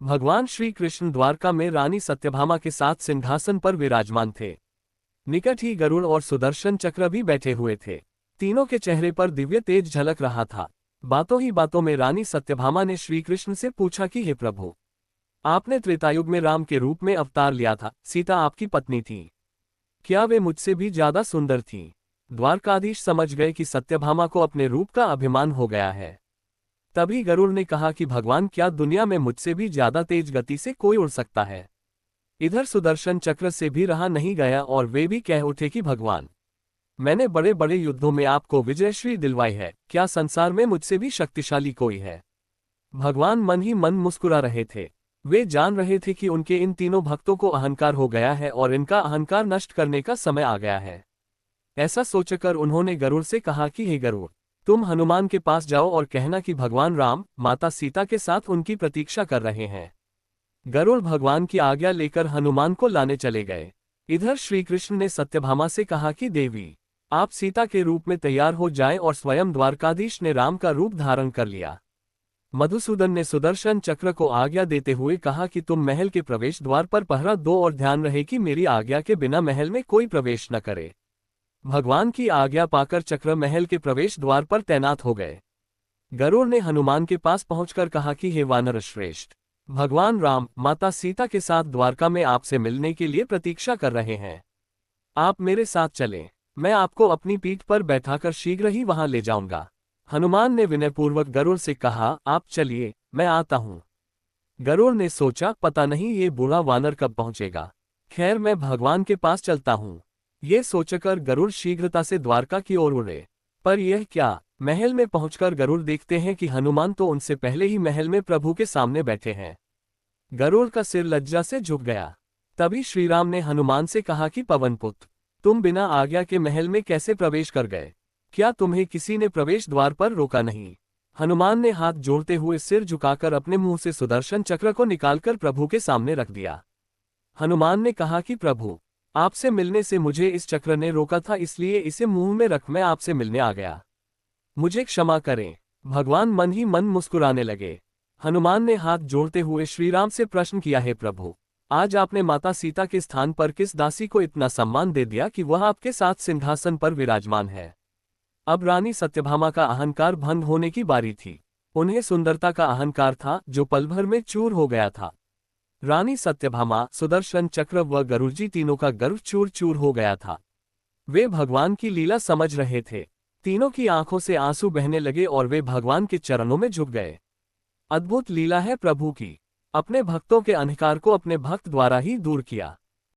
भगवान श्री कृष्ण द्वारका में रानी सत्यभामा के साथ सिंहासन पर विराजमान थे। निकट ही गरुड़ और सुदर्शन चक्र भी बैठे हुए थे। तीनों के चेहरे पर दिव्य तेज झलक रहा था। बातों ही बातों में रानी सत्यभामा ने श्री कृष्ण से पूछा कि हे प्रभु, आपने त्रेतायुग में राम के रूप में अवतार लिया था, सीता आपकी पत्नी थी, क्या वे मुझसे भी ज्यादा सुंदर थीं? द्वारकाधीश समझ गए कि सत्यभामा को अपने रूप का अभिमान हो गया है। तभी गरुड़ ने कहा कि भगवान, क्या दुनिया में मुझसे भी ज्यादा तेज गति से कोई उड़ सकता है? इधर सुदर्शन चक्र से भी रहा नहीं गया और वे भी कह उठे कि भगवान, मैंने बड़े बड़े युद्धों में आपको विजयश्री दिलवाई है, क्या संसार में मुझसे भी शक्तिशाली कोई है? भगवान मन ही मन मुस्कुरा रहे थे। वे जान रहे थे कि उनके इन तीनों भक्तों को अहंकार हो गया है और इनका अहंकार नष्ट करने का समय आ गया है। ऐसा सोचकर उन्होंने गरुड़ से कहा कि हे गरुड़, तुम हनुमान के पास जाओ और कहना कि भगवान राम माता सीता के साथ उनकी प्रतीक्षा कर रहे हैं। गरुड़ भगवान की आज्ञा लेकर हनुमान को लाने चले गए। इधर श्री कृष्ण ने सत्यभामा से कहा कि देवी, आप सीता के रूप में तैयार हो जाएं, और स्वयं द्वारकाधीश ने राम का रूप धारण कर लिया। मधुसूदन ने सुदर्शन चक्र को आज्ञा देते हुए कहा कि तुम महल के प्रवेश द्वार पर पहरा दो और ध्यान रहे कि मेरी आज्ञा के बिना महल में कोई प्रवेश न करे। भगवान की आज्ञा पाकर चक्र महल के प्रवेश द्वार पर तैनात हो गए। गरुड़ ने हनुमान के पास पहुंचकर कहा कि हे वानर श्रेष्ठ, भगवान राम माता सीता के साथ द्वारका में आपसे मिलने के लिए प्रतीक्षा कर रहे हैं। आप मेरे साथ चलें, मैं आपको अपनी पीठ पर बैठाकर शीघ्र ही वहां ले जाऊंगा। हनुमान ने विनयपूर्वक गरुड़ से कहा, आप चलिए, मैं आता हूं। गरुड़ ने सोचा, पता नहीं ये बूढ़ा वानर कब पहुंचेगा, खैर मैं भगवान के पास चलता हूं। ये सोचकर गरुड़ शीघ्रता से द्वारका की ओर उड़े। पर यह क्या, महल में पहुंचकर गरुड़ देखते हैं कि हनुमान तो उनसे पहले ही महल में प्रभु के सामने बैठे हैं। गरुड़ का सिर लज्जा से झुक गया। तभी श्रीराम ने हनुमान से कहा कि पवन पुत्र, तुम बिना आज्ञा के महल में कैसे प्रवेश कर गए? क्या तुम्हें किसी ने प्रवेश द्वार पर रोका नहीं? हनुमान ने हाथ जोड़ते हुए सिर झुकाकर अपने मुंह से सुदर्शन चक्र को निकालकर प्रभु के सामने रख दिया। हनुमान ने कहा कि प्रभु, आपसे मिलने से मुझे इस चक्र ने रोका था, इसलिए इसे मुंह में रख मैं आपसे मिलने आ गया। मुझे क्षमा करें। भगवान मन ही मन मुस्कुराने लगे। हनुमान ने हाथ जोड़ते हुए श्रीराम से प्रश्न किया, हे प्रभु, आज आपने माता सीता के स्थान पर किस दासी को इतना सम्मान दे दिया कि वह आपके साथ सिंहासन पर विराजमान है? अब रानी सत्यभामा का अहंकार भंग होने की बारी थी। उन्हें सुंदरता का अहंकार था जो पल भर में चूर हो गया था। रानी सत्यभामा, सुदर्शन चक्र व गरुड़जी तीनों का गर्व चूर चूर हो गया था। वे भगवान की लीला समझ रहे थे। तीनों की आंखों से आंसू बहने लगे और वे भगवान के चरणों में झुक गए। अद्भुत लीला है प्रभु की। अपने भक्तों के अहंकार को अपने भक्त द्वारा ही दूर किया।